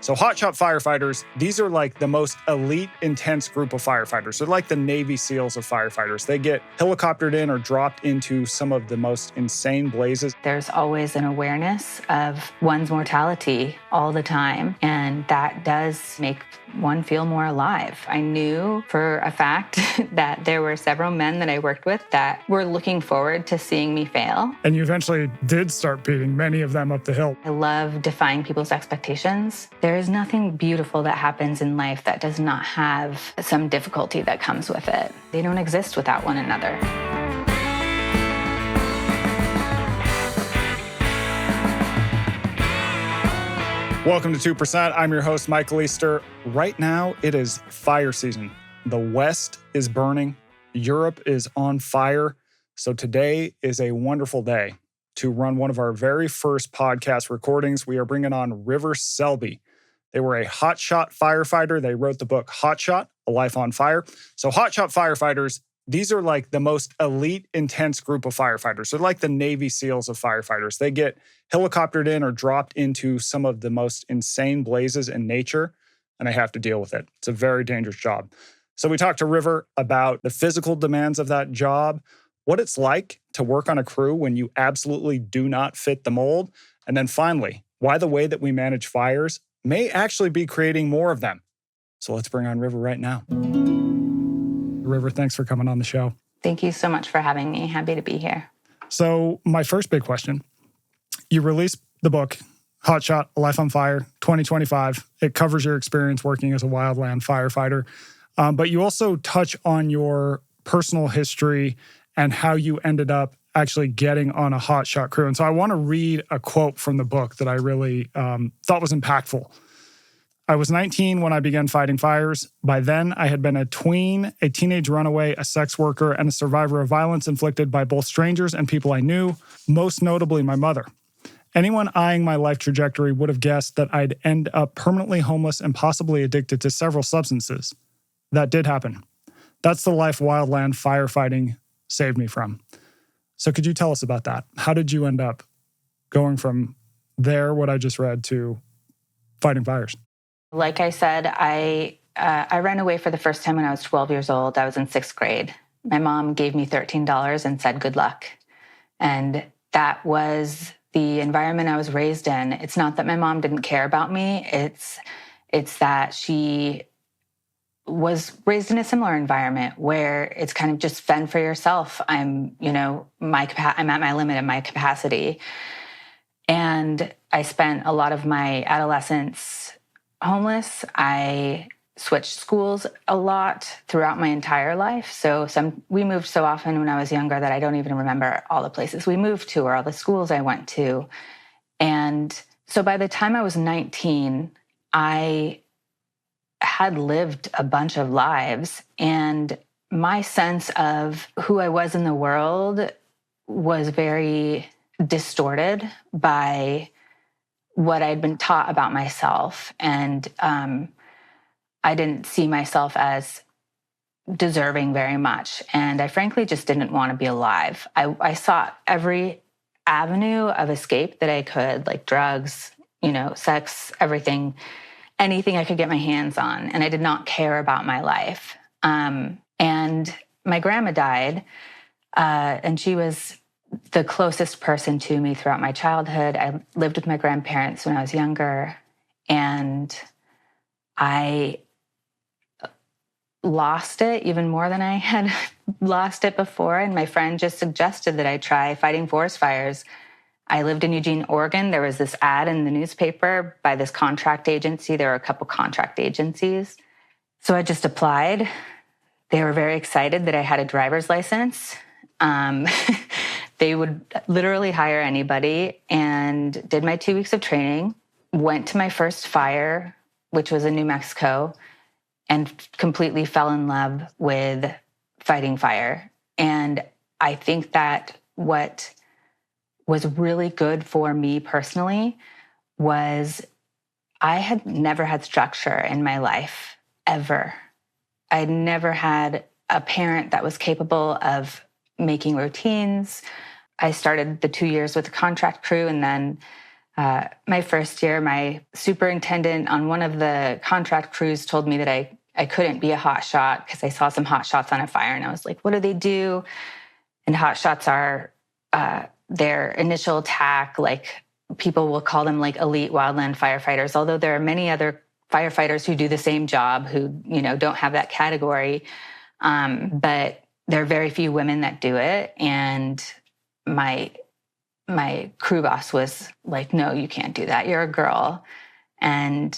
So Hotshot firefighters, these are like the most elite, intense group of firefighters. They're like the Navy SEALs of firefighters. They get helicoptered in or dropped into some of the most insane blazes. There's always an awareness of one's mortality all the time, and that does make one feel more alive. I knew for a fact that there were several men that I worked with that were looking forward to seeing me fail. And you eventually did start beating many of them up the hill. I love defying people's expectations. There is nothing beautiful that happens in life that does not have some difficulty that comes with it. They don't exist without one another. Welcome to 2%. I'm your host, Michael Easter. Right now, it is fire season. The West is burning. Europe is on fire. So today is a wonderful day to run one of our very first podcast recordings. We are bringing on River Selby. They were a hotshot firefighter. They wrote the book Hotshot, A Life on Fire. So hotshot firefighters, these are like the most elite, intense group of firefighters. They're like the Navy SEALs of firefighters. They get helicoptered in or dropped into some of the most insane blazes in nature, and they have to deal with it. It's a very dangerous job. So we talked to River about the physical demands of that job, what it's like to work on a crew when you absolutely do not fit the mold, and then finally, why the way that we manage fires may actually be creating more of them. So let's bring on River right now. River, thanks for coming on the show. Thank you so much for having me. Happy to be here. So my first big question, you released the book, Hotshot, A Life on Fire, 2025. It covers your experience working as a wildland firefighter. But you also touch on your personal history and how you ended up actually getting on a hotshot crew. And so I want to read a quote from the book that I really thought was impactful. I was 19 when I began fighting fires. By then, I had been a tween, a teenage runaway, a sex worker, and a survivor of violence inflicted by both strangers and people I knew, most notably my mother. Anyone eyeing my life trajectory would have guessed that I'd end up permanently homeless and possibly addicted to several substances. That did happen. That's the life wildland firefighting saved me from. So could you tell us about that? How did you end up going from there, what I just read, to fighting fires? Like I said, I ran away for the first time when I was 12 years old. I was in 6th grade. My mom gave me $13 and said, good luck. And that was the environment I was raised in. It's not that my mom didn't care about me. It's that she was raised in a similar environment where it's kind of just fend for yourself. I'm at my limit of my capacity. And I spent a lot of my adolescence homeless. I switched schools a lot throughout my entire life. So we moved so often when I was younger that I don't even remember all the places we moved to or all the schools I went to. And so by the time I was 19, I had lived a bunch of lives, and my sense of who I was in the world was very distorted by what I'd been taught about myself. And I didn't see myself as deserving very much. And I frankly just didn't want to be alive. I sought every avenue of escape that I could, like drugs, sex, everything, anything I could get my hands on. And I did not care about my life. And my grandma died, and she was the closest person to me throughout my childhood. I lived with my grandparents when I was younger, and I lost it even more than I had lost it before. And my friend just suggested that I try fighting forest fires. I lived in Eugene, Oregon. There was this ad in the newspaper by this contract agency. There were a couple contract agencies. So I just applied. They were very excited that I had a driver's license. They would literally hire anybody, and did my 2 weeks of training, went to my first fire, which was in New Mexico, and completely fell in love with fighting fire. And I think that what was really good for me personally was I had never had structure in my life, ever. I'd never had a parent that was capable of making routines. I started the 2 years with a contract crew, and then My first year, my superintendent on one of the contract crews told me that I couldn't be a hotshot because I saw some hotshots on a fire. And I was like, what do they do? And hotshots are their initial attack. Like, people will call them like elite wildland firefighters, although there are many other firefighters who do the same job who, don't have that category. But there are very few women that do it. And my crew boss was like, no, you can't do that. You're a girl. And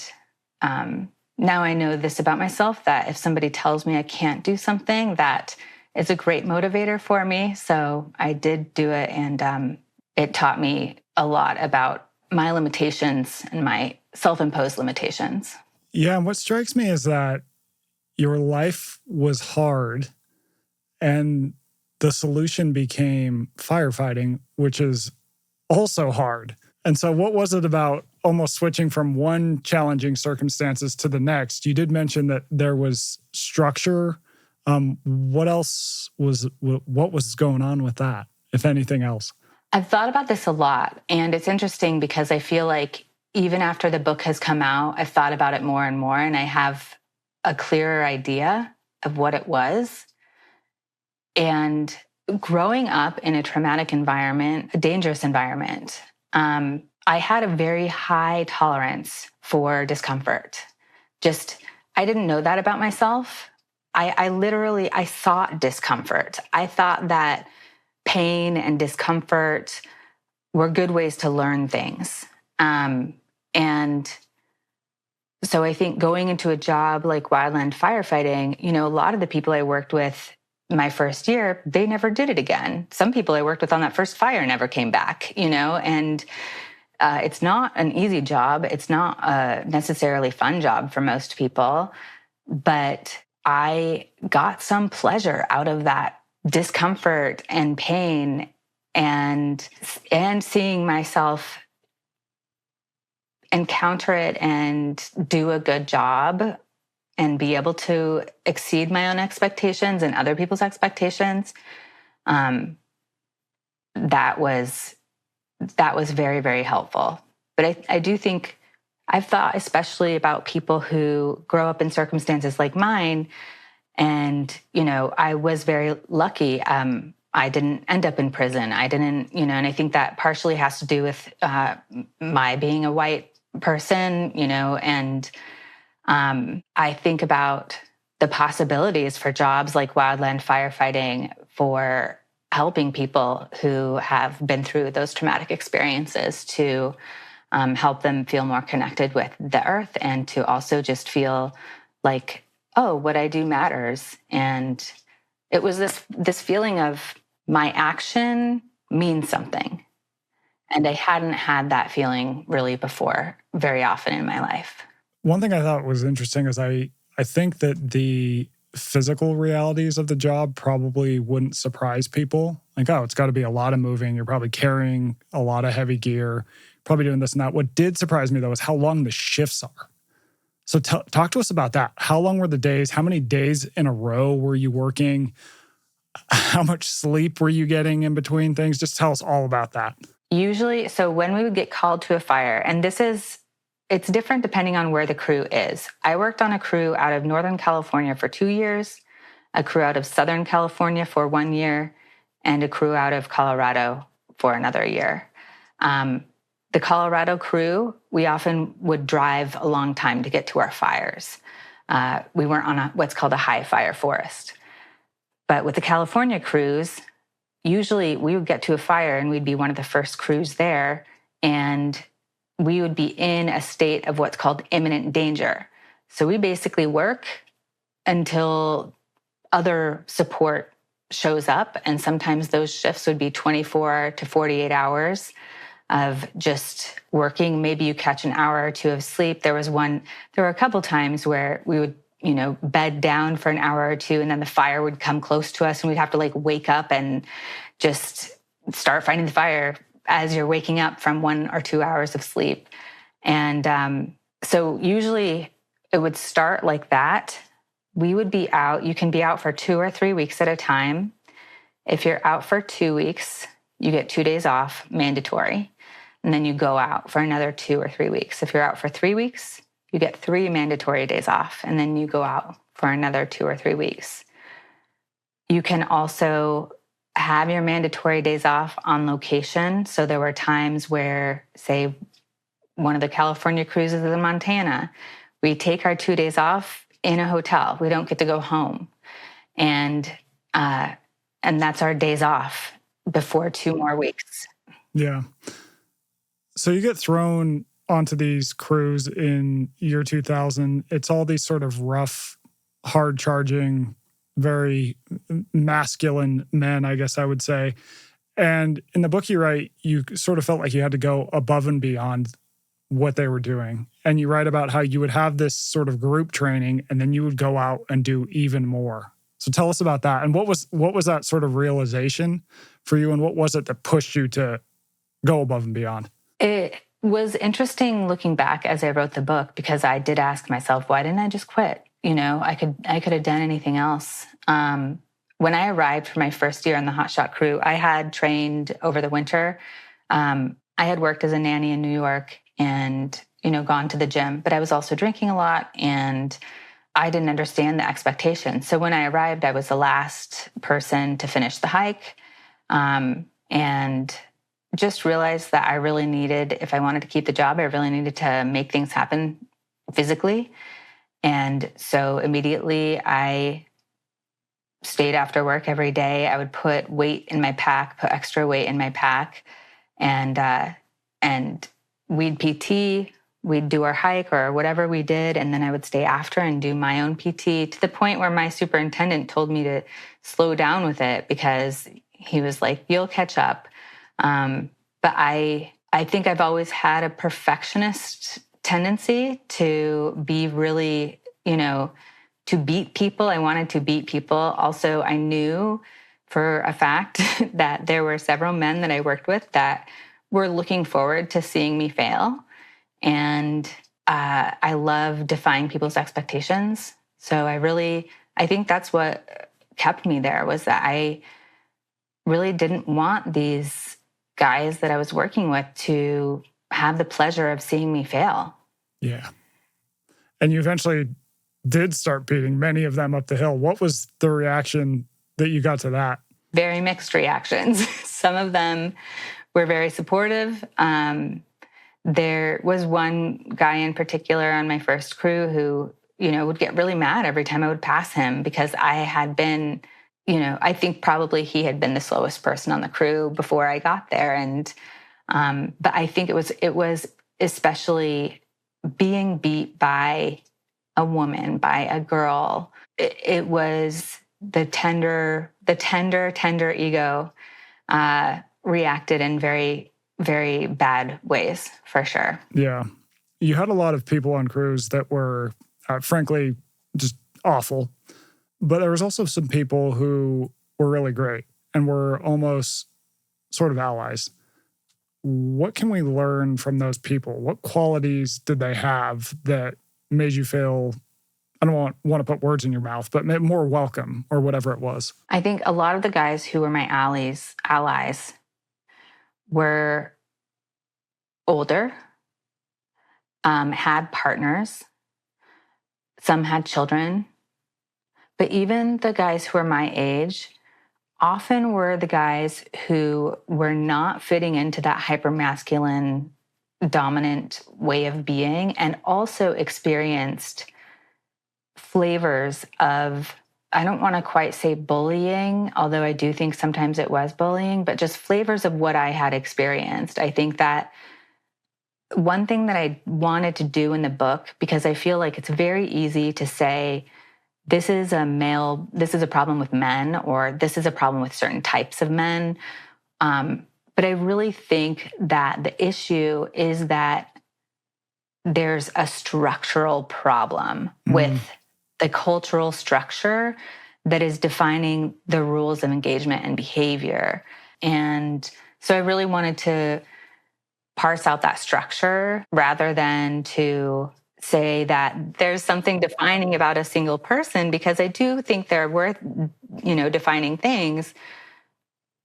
now I know this about myself, that if somebody tells me I can't do something, that is a great motivator for me. So I did do it. And it taught me a lot about my limitations and my self-imposed limitations. Yeah. And what strikes me is that your life was hard and the solution became firefighting, which is also hard. And so what was it about almost switching from one challenging circumstances to the next? You did mention that there was structure. What was going on with that, if anything else? I've thought about this a lot, and it's interesting because I feel like even after the book has come out, I've thought about it more and more, and I have a clearer idea of what it was. And growing up in a traumatic environment, a dangerous environment, I had a very high tolerance for discomfort. I didn't know that about myself. I sought discomfort. I thought that pain and discomfort were good ways to learn things. And so I think going into a job like wildland firefighting, a lot of the people I worked with my first year, they never did it again. Some people I worked with on that first fire never came back, and it's not an easy job. It's not a necessarily fun job for most people, but I got some pleasure out of that discomfort and pain and seeing myself encounter it and do a good job and be able to exceed my own expectations and other people's expectations. That was very, very helpful. But I do think I've thought especially about people who grow up in circumstances like mine. And, I was very lucky. I didn't end up in prison. I didn't, and I think that partially has to do with my being a white person, and I think about the possibilities for jobs like wildland firefighting for helping people who have been through those traumatic experiences to help them feel more connected with the earth and to also just feel like, oh, what I do matters. And it was this feeling of my action means something. And I hadn't had that feeling really before very often in my life. One thing I thought was interesting is I think that the physical realities of the job probably wouldn't surprise people. Like, oh, it's got to be a lot of moving. You're probably carrying a lot of heavy gear, probably doing this and that. What did surprise me, though, is how long the shifts are. So talk to us about that. How long were the days? How many days in a row were you working? How much sleep were you getting in between things? Just tell us all about that. Usually, so when we would get called to a fire, and it's different depending on where the crew is. I worked on a crew out of Northern California for 2 years, a crew out of Southern California for 1 year, and a crew out of Colorado for another year. The Colorado crew, we often would drive a long time to get to our fires. We weren't on what's called a high fire forest. But with the California crews, usually we would get to a fire and we'd be one of the first crews there, and we would be in a state of what's called imminent danger. So we basically work until other support shows up, and sometimes those shifts would be 24 to 48 hours of just working. Maybe you catch an hour or two of sleep. There were a couple times where we would, bed down for an hour or two, and then the fire would come close to us and we'd have to wake up and just start fighting the fire as you're waking up from 1 or 2 hours of sleep. And so usually it would start like that. We would be out. You can be out for 2 or 3 weeks at a time. If you're out for 2 weeks, you get 2 days off, mandatory. and then you go out for another 2 or 3 weeks. If you're out for 3 weeks, you get 3 mandatory days off, and then you go out for another 2 or 3 weeks. You can also have your mandatory days off on location. So there were times where, say, one of the California cruises is in Montana. We take our 2 days off in a hotel. We don't get to go home. And that's our days off before 2 more weeks. Yeah. So you get thrown onto these crews in year 2000. It's all these sort of rough, hard-charging, very masculine men, I guess I would say. And in the book you write, you sort of felt like you had to go above and beyond what they were doing. And you write about how you would have this sort of group training, and then you would go out and do even more. So tell us about that. And what was that sort of realization for you, and what was it that pushed you to go above and beyond? It was interesting looking back as I wrote the book, because I did ask myself, why didn't I just quit? I could have done anything else. When I arrived for my first year on the Hotshot crew, I had trained over the winter. I had worked as a nanny in New York and, gone to the gym, but I was also drinking a lot, and I didn't understand the expectations. So when I arrived, I was the last person to finish the hike, and just realized that I really needed, if I wanted to keep the job, I really needed to make things happen physically. And so immediately I stayed after work every day. I would put weight in my pack, put extra weight in my pack, and we'd PT, we'd do our hike or whatever we did, and then I would stay after and do my own PT, to the point where my superintendent told me to slow down with it, because he was like, you'll catch up. But I think I've always had a perfectionist tendency to be really, to beat people. I wanted to beat people. Also, I knew for a fact that there were several men that I worked with that were looking forward to seeing me fail. And I love defying people's expectations. So I think that's what kept me there, was that I really didn't want these guys that I was working with to have the pleasure of seeing me fail. Yeah. And you eventually did start beating many of them up the hill. What was the reaction that you got to that? Very mixed reactions. Some of them were very supportive. There was one guy in particular on my first crew who, would get really mad every time I would pass him, because I had been, I think probably he had been the slowest person on the crew before I got there. And, but I think it was especially being beat by a woman, by a girl. It was the tender ego reacted in very, very bad ways, for sure. Yeah. You had a lot of people on crews that were, frankly, just awful. But there was also some people who were really great and were almost sort of allies. What can we learn from those people? What qualities did they have that made you feel, I don't want to put words in your mouth, but more welcome, or whatever it was? I think a lot of the guys who were my allies were older, had partners, some had children, but even the guys who were my age often were the guys who were not fitting into that hypermasculine, dominant way of being, and also experienced flavors of, I don't want to quite say bullying, although I do think sometimes it was bullying, but just flavors of what I had experienced. I think that one thing that I wanted to do in the book, because I feel like it's very easy to say, this is a problem with men, or this is a problem with certain types of men. But I really think that the issue is that there's a structural problem with the cultural structure that is defining the rules of engagement and behavior. And so I really wanted to parse out that structure rather than to say that there's something defining about a single person, because I do think they're worth, defining things.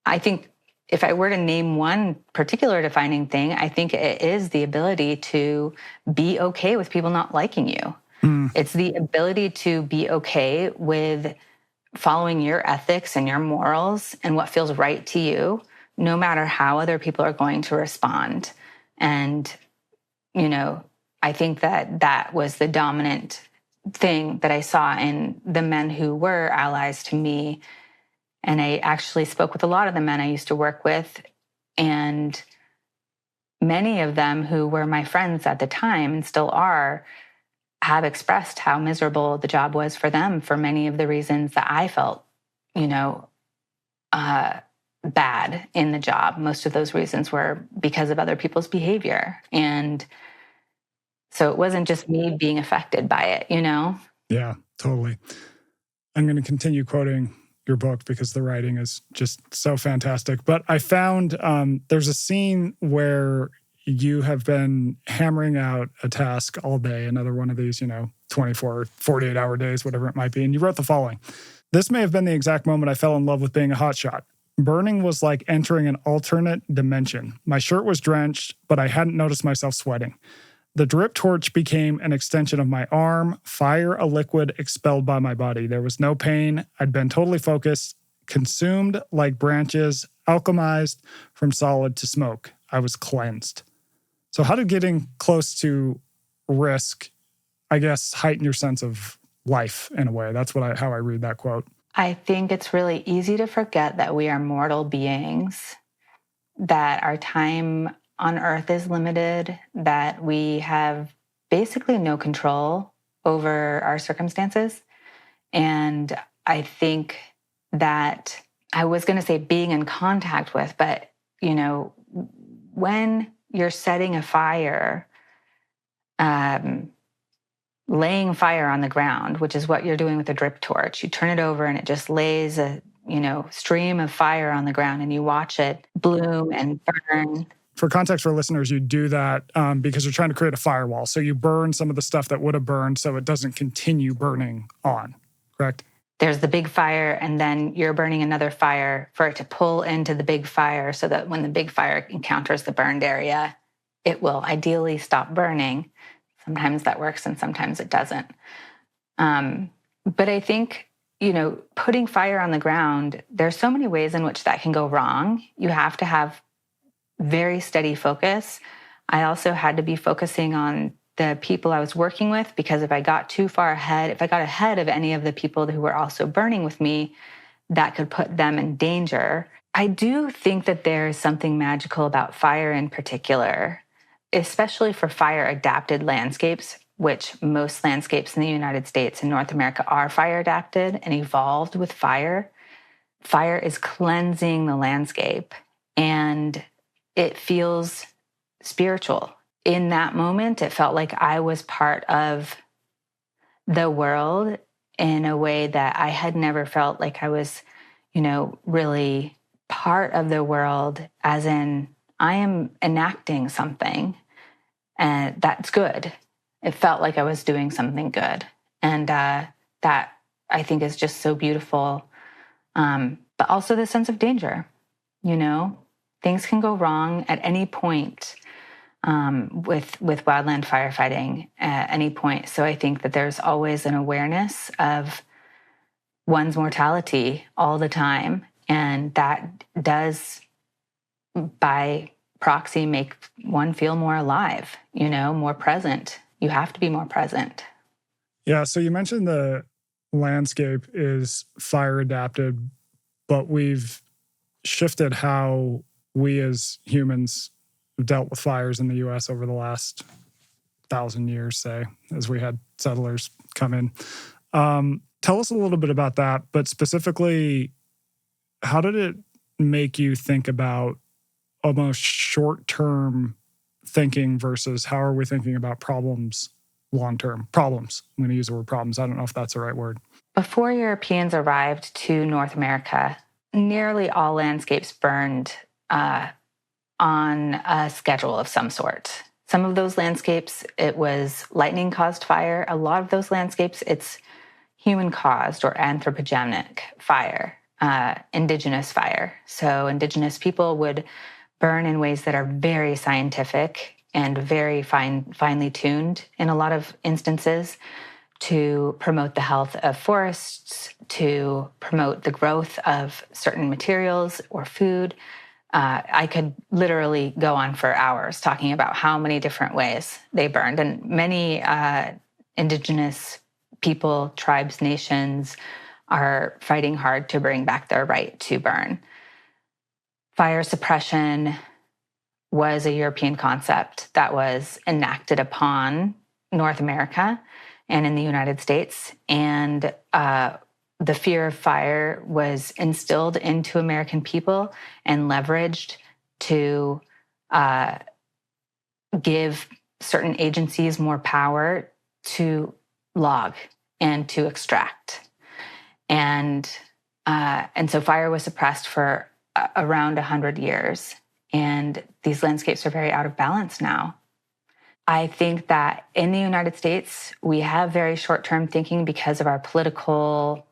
I think if I were to name one particular defining thing, I think it is the ability to be okay with people not liking you. It's the ability to be okay with following your ethics and your morals and what feels right to you, no matter how other people are going to respond. And, I think that was the dominant thing that I saw in the men who were allies to me. And I actually spoke with a lot of the men I used to work with, and many of them who were my friends at the time and still are, have expressed how miserable the job was for them for many of the reasons that I felt, bad in the job. Most of those reasons were because of other people's behavior. And so it wasn't just me being affected by it, Yeah, totally. I'm going to continue quoting your book because the writing is just so fantastic. But I found there's a scene where you have been hammering out a task all day, another one of these, 24, 48-hour days, whatever it might be. And you wrote the following: "This may have been the exact moment I fell in love with being a hotshot. Burning was like entering an alternate dimension. My shirt was drenched, but I hadn't noticed myself sweating. The drip torch became an extension of my arm, fire a liquid expelled by my body. There was no pain. I'd been totally focused, consumed like branches, alchemized from solid to smoke. I was cleansed." So how did getting close to risk, I guess, heighten your sense of life in a way? That's how I read that quote. I think it's really easy to forget that we are mortal beings, that our time on Earth is limited, that we have basically no control over our circumstances. And I think that I was going to say being in contact with, but, when you're setting a fire, laying fire on the ground, which is what you're doing with a drip torch. You turn it over and it just lays a, stream of fire on the ground, and you watch it bloom and burn. For context for listeners, you do that because you're trying to create a firewall. So you burn some of the stuff that would have burned so it doesn't continue burning on, correct? There's the big fire, and then you're burning another fire for it to pull into the big fire so that when the big fire encounters the burned area, it will ideally stop burning. Sometimes that works and sometimes it doesn't. But I think, putting fire on the ground, there's so many ways in which that can go wrong. You have to have very steady focus. I also had to be focusing on the people I was working with, because if I got too far ahead, if I got ahead of any of the people who were also burning with me, that could put them in danger. I do think that there is something magical about fire in particular, especially for fire-adapted landscapes, which most landscapes in the United States and North America are fire-adapted and evolved with fire. Fire is cleansing the landscape, and it feels spiritual. In that moment, it felt like I was part of the world in a way that I had never felt like I was, really part of the world, as in I am enacting something, and that's good. It felt like I was doing something good. And that I think is just so beautiful. But also the sense of danger, things can go wrong at any point. With wildland firefighting at any point. So I think that there's always an awareness of one's mortality all the time. And that does, by proxy, make one feel more alive, more present. You have to be more present. Yeah, so you mentioned the landscape is fire adapted, but we've shifted how we as humans dealt with fires in the U.S. over the last 1,000 years, say, as we had settlers come in. Tell us a little bit about that, but specifically, how did it make you think about almost short-term thinking versus how are we thinking about problems long-term? Problems. I'm going to use the word problems. I don't know if that's the right word. Before Europeans arrived to North America, nearly all landscapes burned on a schedule of some sort. Some of those landscapes, it was lightning-caused fire. A lot of those landscapes, it's human-caused or anthropogenic fire. indigenous fire. So indigenous people would burn in ways that are very scientific and very finely tuned in a lot of instances to promote the health of forests, to promote the growth of certain materials or food. I could literally go on for hours talking about how many different ways they burned. And many indigenous people, tribes, nations are fighting hard to bring back their right to burn. Fire suppression was a European concept that was enacted upon North America and in the United States. And the fear of fire was instilled into American people and leveraged to give certain agencies more power to log and to extract. And so fire was suppressed for around 100 years. And these landscapes are very out of balance now. I think that in the United States, we have very short-term thinking because of our political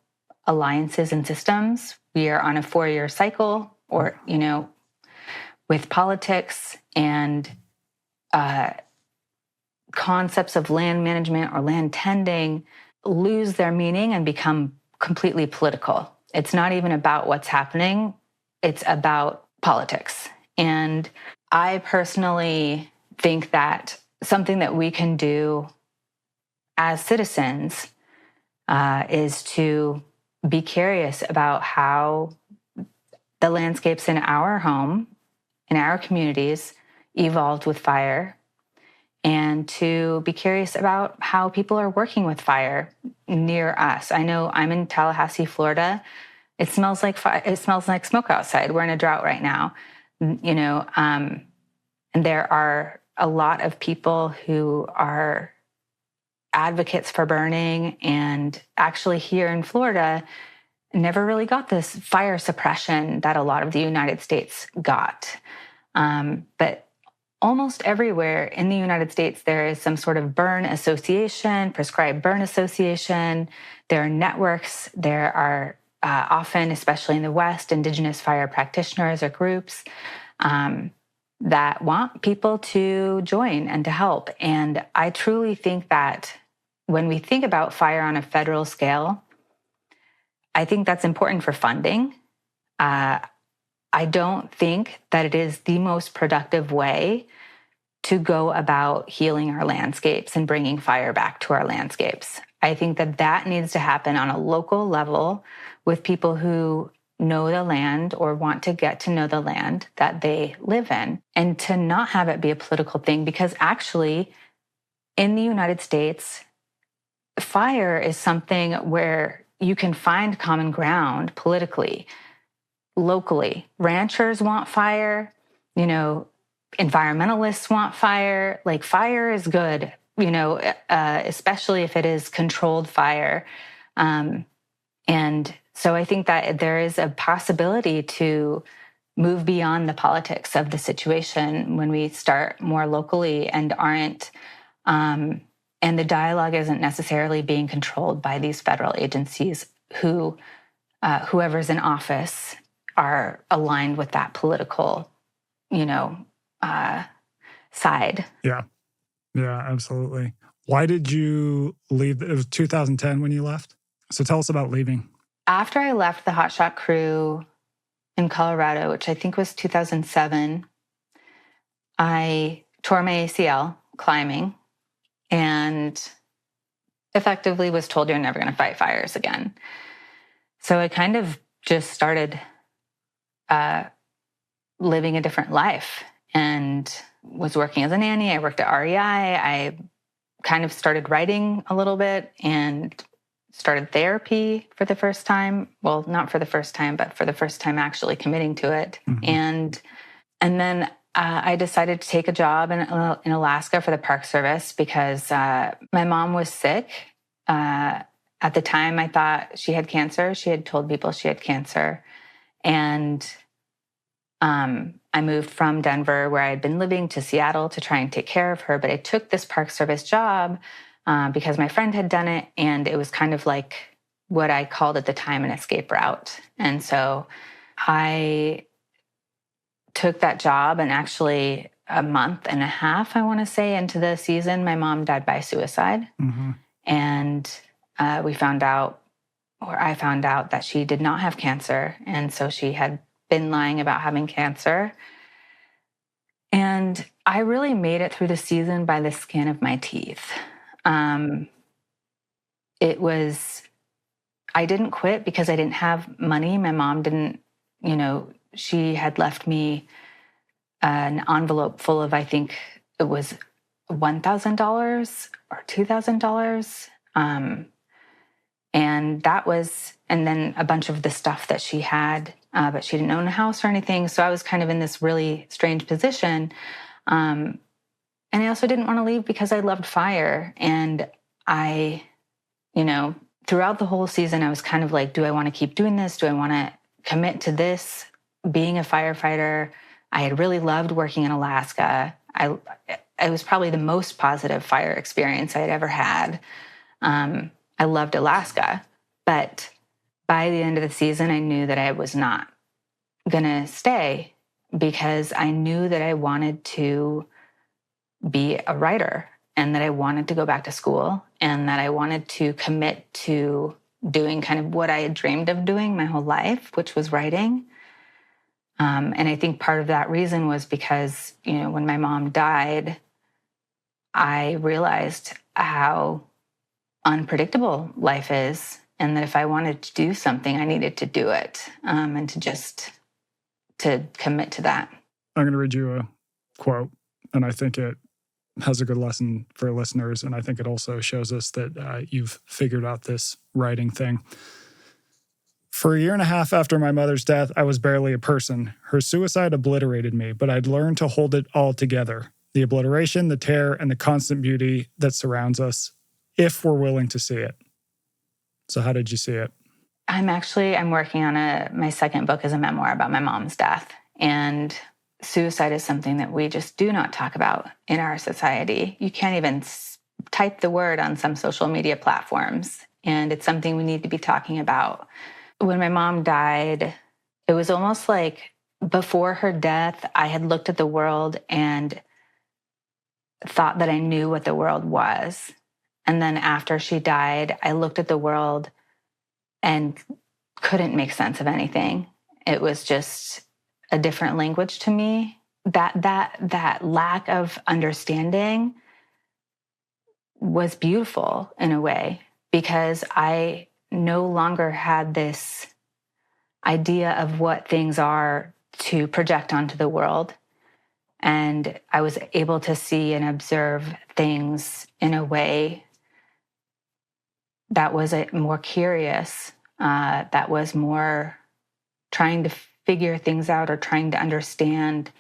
alliances and systems. We are on a 4-year cycle, or, with politics, and concepts of land management or land tending lose their meaning and become completely political. It's not even about what's happening. It's about politics. And I personally think that something that we can do as citizens is to be curious about how the landscapes in our home, in our communities, evolved with fire, and to be curious about how people are working with fire near us. I know I'm in Tallahassee, Florida. It smells like fire. It smells like smoke outside. We're in a drought right now, and there are a lot of people who are advocates for burning, and actually here in Florida, never really got this fire suppression that a lot of the United States got. But almost everywhere in the United States, there is some sort of burn association, prescribed burn association. There are networks. There are often, especially in the West, indigenous fire practitioners or groups that want people to join and to help. And I truly think that when we think about fire on a federal scale, I think that's important for funding. I don't think that it is the most productive way to go about healing our landscapes and bringing fire back to our landscapes. I think that that needs to happen on a local level with people who know the land or want to get to know the land that they live in, and to not have it be a political thing, because actually in the United States, fire is something where you can find common ground politically, locally. Ranchers want fire, environmentalists want fire. Like, fire is good, especially if it is controlled fire. And so I think that there is a possibility to move beyond the politics of the situation when we start more locally and aren't, and the dialogue isn't necessarily being controlled by these federal agencies who, whoever's in office, are aligned with that political, side. Yeah, absolutely. Why did you leave? It was 2010 when you left. So tell us about leaving. After I left the Hotshot crew in Colorado, which I think was 2007, I tore my ACL climbing and effectively was told, you're never going to fight fires again. So I kind of just started living a different life and was working as a nanny. I worked at REI. I kind of started writing a little bit and started therapy for the first time. Well, not for the first time, but for the first time actually committing to it. Mm-hmm. And then I decided to take a job in Alaska for the Park Service because my mom was sick. At the time, I thought she had cancer. She had told people she had cancer. And I moved from Denver, where I had been living, to Seattle to try and take care of her. But I took this Park Service job because my friend had done it, and it was kind of like what I called at the time an escape route. And so I took that job, and actually a month and a half, I want to say, into the season, my mom died by suicide. Mm-hmm. And I found out that she did not have cancer. And so she had been lying about having cancer. And I really made it through the season by the skin of my teeth. I didn't quit because I didn't have money. My mom didn't, she had left me an envelope full of, I think it was $1,000 or $2,000. And then a bunch of the stuff that she had, but she didn't own a house or anything. So I was kind of in this really strange position. And I also didn't want to leave because I loved fire. And throughout the whole season, I was kind of like, do I want to keep doing this? Do I want to commit to this, being a firefighter? I had really loved working in Alaska. It was probably the most positive fire experience I had ever had. I loved Alaska, but by the end of the season, I knew that I was not going to stay because I knew that I wanted to be a writer and that I wanted to go back to school and that I wanted to commit to doing kind of what I had dreamed of doing my whole life, which was writing. And I think part of that reason was because, when my mom died, I realized how unpredictable life is, and that if I wanted to do something, I needed to do it, and to commit to that. I'm going to read you a quote, and I think it has a good lesson for listeners, and I think it also shows us that you've figured out this writing thing. For a year and a half after my mother's death, I was barely a person. Her suicide obliterated me, but I'd learned to hold it all together. The obliteration, the tear, and the constant beauty that surrounds us, if we're willing to see it. So how did you see it? I'm working on my second book is a memoir about my mom's death. And suicide is something that we just do not talk about in our society. You can't even type the word on some social media platforms. And it's something we need to be talking about. When my mom died, it was almost like before her death, I had looked at the world and thought that I knew what the world was. And then after she died, I looked at the world and couldn't make sense of anything. It was just a different language to me. That lack of understanding was beautiful in a way, because I no longer had this idea of what things are to project onto the world. And I was able to see and observe things in a way that was more curious, that was more trying to figure things out or trying to understand.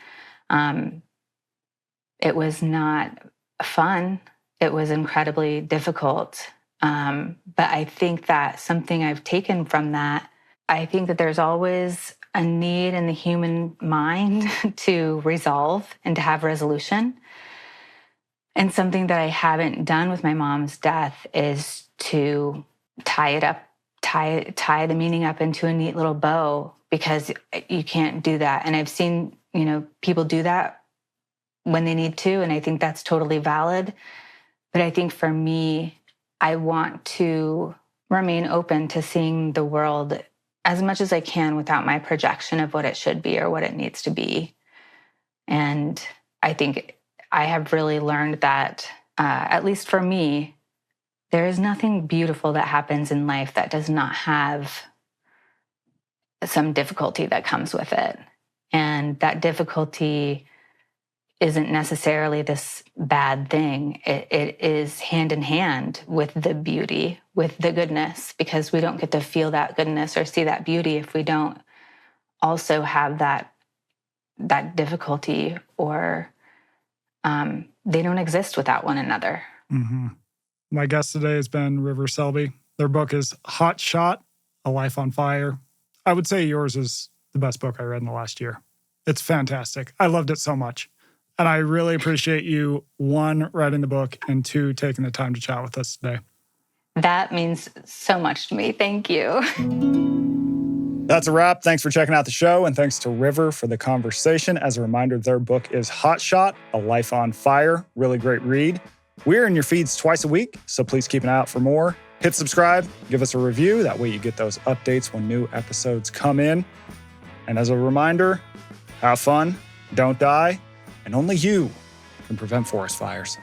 It was not fun. It was incredibly difficult. But I think that something I've taken from that, I think that there's always a need in the human mind to resolve and to have resolution. And something that I haven't done with my mom's death is to tie the meaning up into a neat little bow, because you can't do that. And I've seen, people do that when they need to, and I think that's totally valid. But I think for me, I want to remain open to seeing the world as much as I can without my projection of what it should be or what it needs to be. And I think I have really learned that, at least for me, there is nothing beautiful that happens in life that does not have some difficulty that comes with it. And that difficulty isn't necessarily this bad thing. It is hand in hand with the beauty, with the goodness, because we don't get to feel that goodness or see that beauty if we don't also have that difficulty, or they don't exist without one another. Mm-hmm. My guest today has been River Selby. Their book is Hotshot, A Life on Fire. I would say yours is the best book I read in the last year. It's fantastic. I loved it so much. And I really appreciate you, one, writing the book, and two, taking the time to chat with us today. That means so much to me. Thank you. That's a wrap. Thanks for checking out the show, and thanks to River for the conversation. As a reminder, their book is Hotshot, A Life on Fire. Really great read. We're in your feeds twice a week, so please keep an eye out for more. Hit subscribe, give us a review. That way you get those updates when new episodes come in. And as a reminder, have fun, don't die, and only you can prevent forest fires.